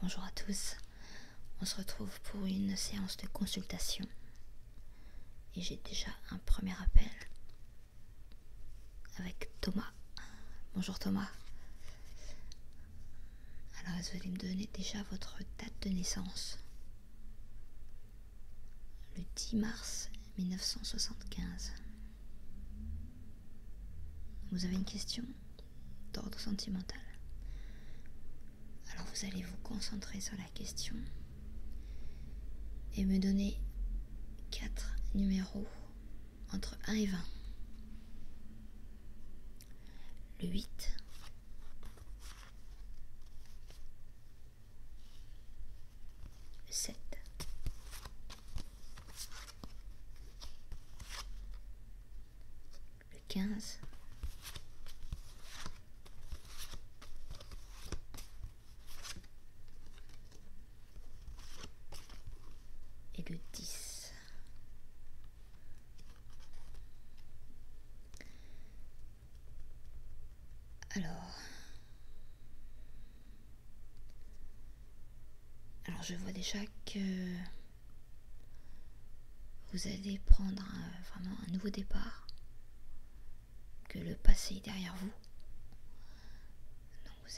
Bonjour à tous, on se retrouve pour une séance de consultation et j'ai déjà un premier appel avec Thomas. Bonjour Thomas. Alors vous allez me donner déjà votre date de naissance. Le 10 mars 1975. Vous avez une question d'ordre sentimental. Alors vous allez vous concentrer sur la question et me donner 4 numéros entre 1 et 20. Le 8, le 7, le 15, et le 10. Alors je vois déjà que vous allez prendre vraiment un nouveau départ, que le passé est derrière vous. Donc vous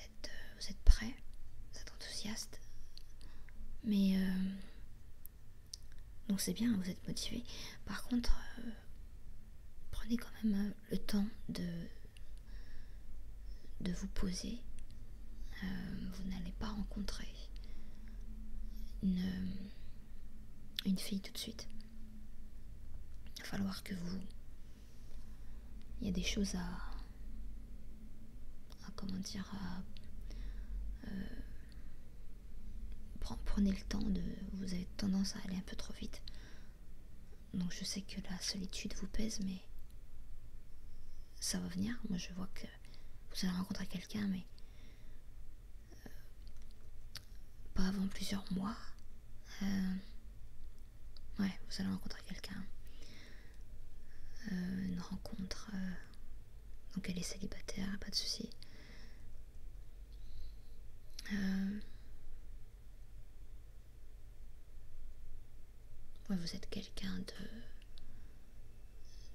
êtes prêt, vous êtes enthousiaste, mais donc c'est bien, vous êtes motivé. Par contre, prenez quand même le temps de vous poser. Vous n'allez pas rencontrer une fille tout de suite. Il va falloir que vous... Il y a des choses prenez le temps vous avez tendance à aller un peu trop vite. Donc je sais que la solitude vous pèse, mais ça va venir. Moi je vois que vous allez rencontrer quelqu'un, mais pas avant plusieurs mois. Ouais, vous allez rencontrer quelqu'un. Une rencontre. Donc elle est célibataire, pas de souci. Ouais, vous êtes quelqu'un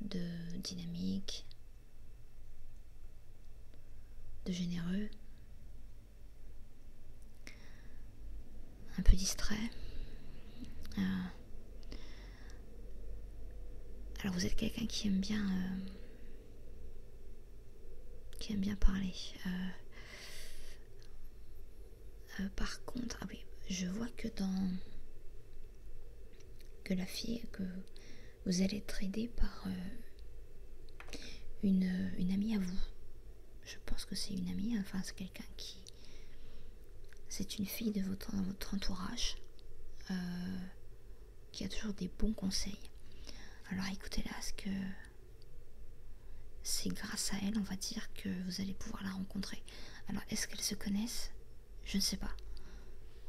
de dynamique, de généreux, un peu distrait. Alors vous êtes quelqu'un qui aime bien parler. Par contre, ah oui, je vois que la fille que vous allez être aidée par une amie à vous. Je pense que c'est une amie, enfin c'est quelqu'un c'est une fille de votre entourage qui a toujours des bons conseils. Alors écoutez-la, parce que c'est grâce à elle, on va dire, que vous allez pouvoir la rencontrer. Alors est-ce qu'elles se connaissent? Je ne sais pas.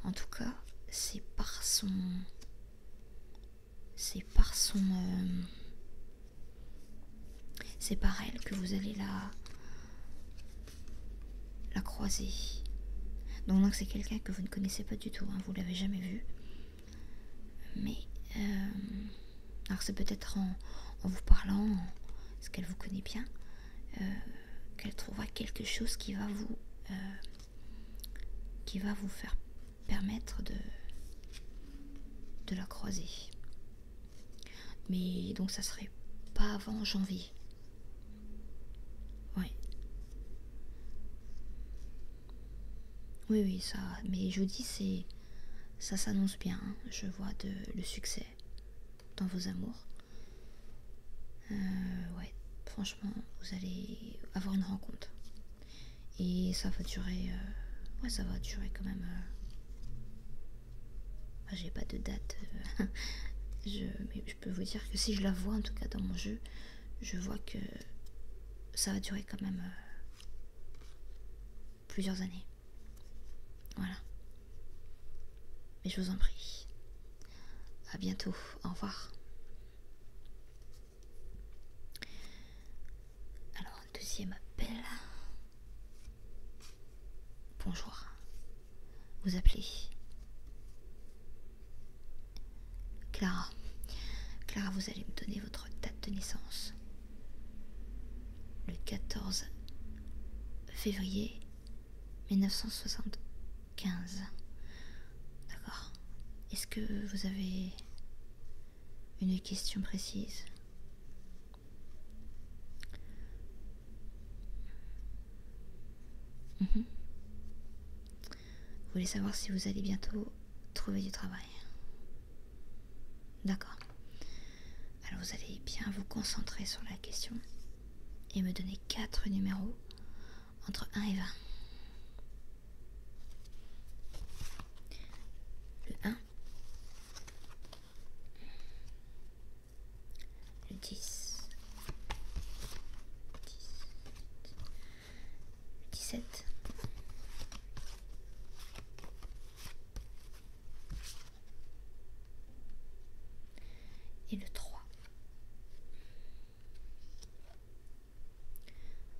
En tout cas, c'est par elle que vous allez la croiser. Donc c'est quelqu'un que vous ne connaissez pas du tout, hein, vous l'avez jamais vu. Mais alors c'est peut-être en vous parlant, parce qu'elle vous connaît bien, qu'elle trouvera quelque chose qui va vous faire permettre de la croiser. Mais donc ça serait pas avant janvier. Ouais. Oui, ça. Mais je vous dis, ça s'annonce bien. Hein. Je vois le succès dans vos amours. Ouais. Franchement, vous allez avoir une rencontre. Et ça va durer. Ça va durer quand même. J'ai pas de date. Mais je peux vous dire que si je la vois, en tout cas dans mon jeu, je vois que ça va durer quand même plusieurs années. Voilà. Mais je vous en prie. À bientôt. Au revoir. Alors, deuxième appel. Bonjour. vous appeler. Clara. Clara, vous allez me donner votre date de naissance. Le 14 février 1975. D'accord. Est-ce que vous avez une question précise? Vous voulez savoir si vous allez bientôt trouver du travail? D'accord. Alors vous allez bien vous concentrer sur la question et me donner 4 numéros entre 1 et 20. Le 1, le 10, le 17, et le 3.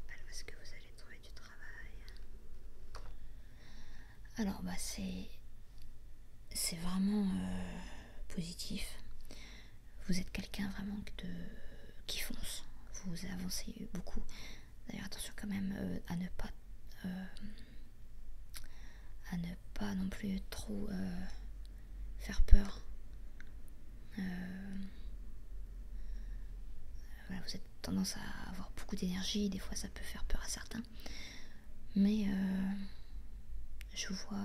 Alors, est-ce que vous allez trouver du travail? Alors, bah c'est vraiment positif. Vous êtes quelqu'un vraiment qui fonce. Vous avancez beaucoup. D'ailleurs, attention quand même à ne pas non plus trop faire peur. Voilà, vous avez tendance à avoir beaucoup d'énergie, des fois ça peut faire peur à certains. Mais je vois,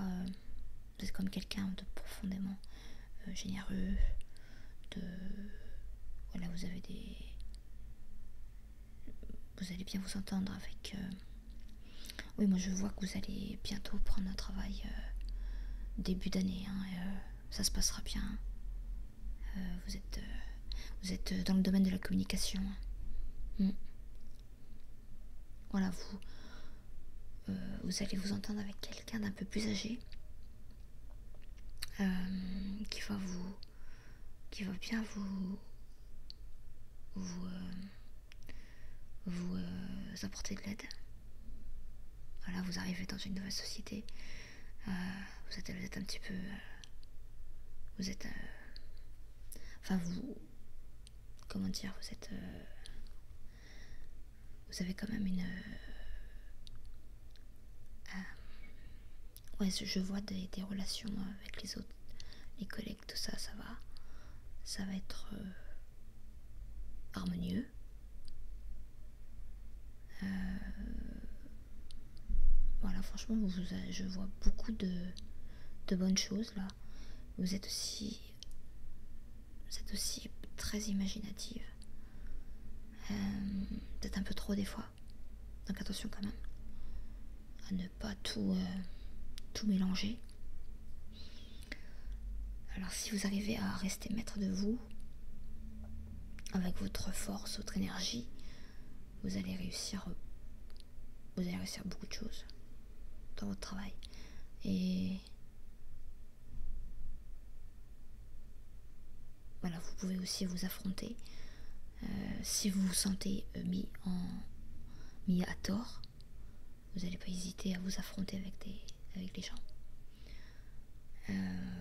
vous êtes comme quelqu'un de profondément généreux, voilà, vous allez bien vous entendre avec... Oui, moi je vois que vous allez bientôt prendre un travail début d'année, hein, ça se passera bien. Vous êtes dans le domaine de la communication. Voilà, vous allez vous entendre avec quelqu'un d'un peu plus âgé qui va bien vous apporter de l'aide. Voilà, vous arrivez dans une nouvelle société, vous êtes un petit peu... comment dire, vous avez quand même une... ouais, je vois des relations avec les autres, les collègues, tout ça, ça va être harmonieux. Voilà, franchement, je vois beaucoup de bonnes choses là. Vous êtes aussi très imaginative. Peut-être un peu trop des fois. Donc attention quand même à ne pas tout mélanger. Alors si vous arrivez à rester maître de vous, avec votre force, votre énergie, vous allez réussir beaucoup de choses dans votre travail. Et voilà, vous pouvez aussi vous affronter si vous vous sentez mis à tort. Vous n'allez pas hésiter à vous affronter avec les gens.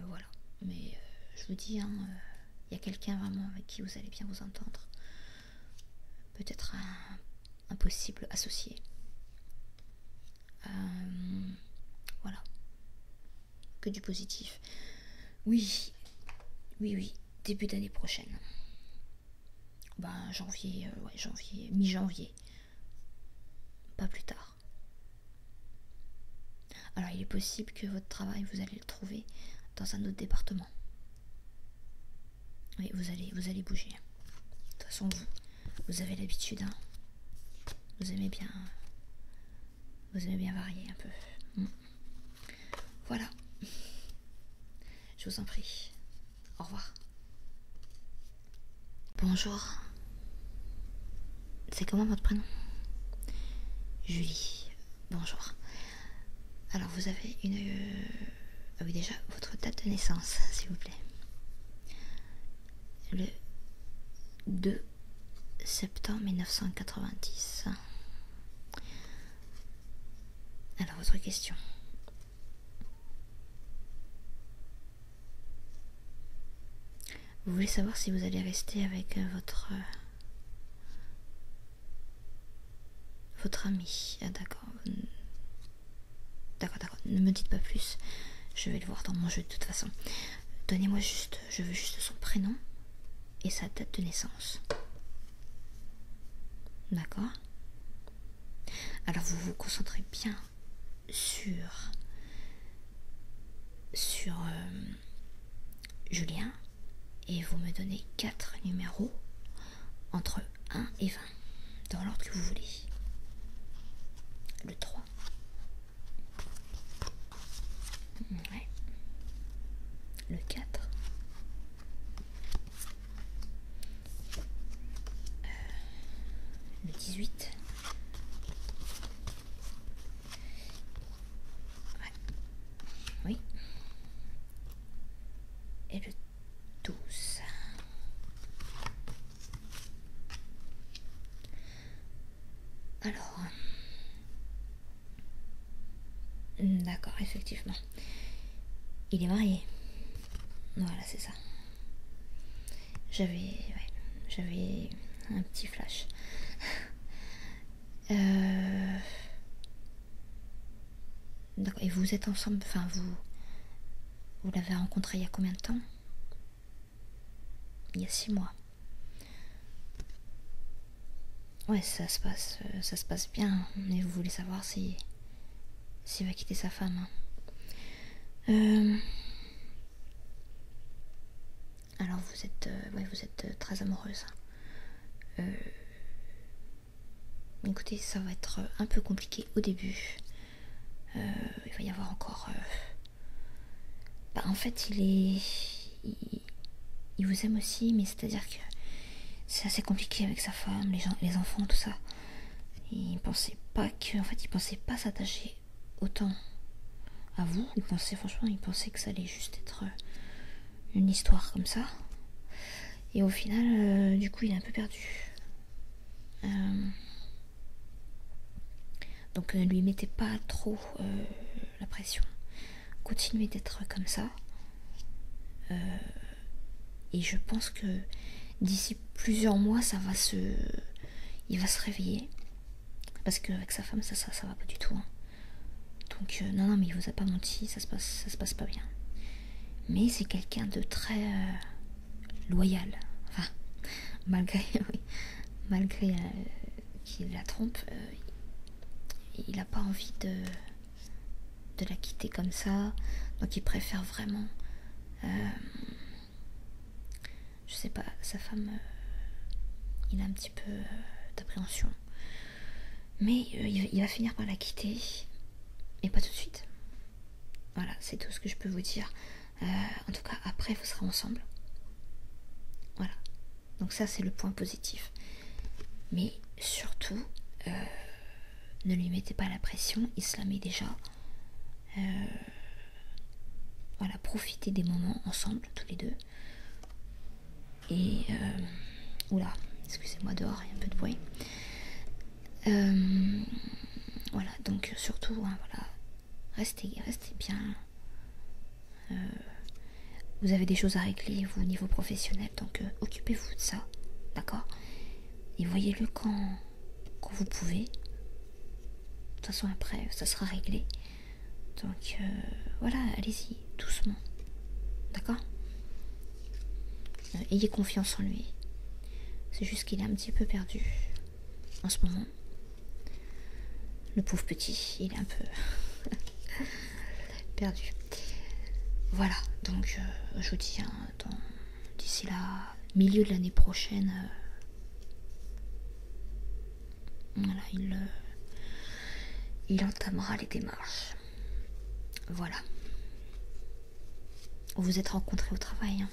Voilà, mais je vous dis, il y a quelqu'un vraiment avec qui vous allez bien vous entendre. Peut-être un possible associé. Voilà, que du positif. Oui, début d'année prochaine. Janvier, mi-janvier, pas plus tard. Alors il est possible que votre travail, vous allez le trouver dans un autre département. Oui, vous allez bouger. De toute façon, vous avez l'habitude, hein. Vous aimez bien varier un peu. Voilà. Je vous en prie. Au revoir. Bonjour. C'est comment votre prénom? Julie. Bonjour. Alors vous avez oui, déjà, votre date de naissance, s'il vous plaît. Le 2 septembre 1990. Alors votre question. Vous voulez savoir si vous allez rester avec votre ami. Ah d'accord. D'accord. Ne me dites pas plus. Je vais le voir dans mon jeu de toute façon. Donnez-moi juste, je veux juste son prénom et sa date de naissance. D'accord. Alors vous vous concentrez bien sur Julien et vous me donnez 4 numéros entre 1 et 20 dans l'ordre que vous voulez. Le 3. Ouais. Le 4. Le 18. Ouais. Oui. Et le 12. Alors, d'accord, effectivement. Il est marié. Voilà, c'est ça. J'avais un petit flash. D'accord. Et vous êtes ensemble, enfin vous l'avez rencontré il y a combien de temps? Il y a 6 mois. Ouais, ça se passe bien. Mais vous voulez savoir s'il va quitter sa femme. Alors vous êtes très amoureuse. Écoutez, ça va être un peu compliqué au début. Il va y avoir encore... en fait, il vous aime aussi, mais c'est-à-dire que c'est assez compliqué avec sa femme, les enfants, tout ça. Il pensait pas s'attacher autant à vous. Il pensait que ça allait juste être une histoire comme ça. Et au final, du coup, il est un peu perdu. Donc ne lui mettez pas trop la pression. Continuez d'être comme ça. Et je pense que d'ici plusieurs mois, il va se réveiller. Parce qu'avec sa femme, ça va pas du tout. Hein. Donc non, mais il vous a pas menti, ça se passe pas bien. Mais c'est quelqu'un de très loyal. Enfin, malgré qu'il la trompe, il n'a pas envie de la quitter comme ça. Donc il préfère vraiment... je sais pas, sa femme... il a un petit peu d'appréhension. Mais il va finir par la quitter. Mais pas tout de suite. Voilà, c'est tout ce que je peux vous dire. En tout cas, après, vous serez ensemble. Voilà. Donc ça, c'est le point positif. Mais surtout, ne lui mettez pas la pression. Il se la met déjà. Voilà, profitez des moments ensemble, tous les deux. Et... oula, excusez-moi, dehors, il y a un peu de bruit. Voilà, donc surtout, hein, voilà, restez bien. Vous avez des choses à régler, vous, au niveau professionnel, donc occupez-vous de ça, d'accord? Et voyez-le quand vous pouvez. De toute façon, après, ça sera réglé. Donc, voilà, allez-y, doucement, d'accord? Ayez confiance en lui. C'est juste qu'il est un petit peu perdu en ce moment. Le pauvre petit, il est un peu perdu. Voilà, donc je vous dis, hein, d'ici la milieu de l'année prochaine, voilà, il entamera les démarches. Voilà. Vous vous êtes rencontrés au travail, hein.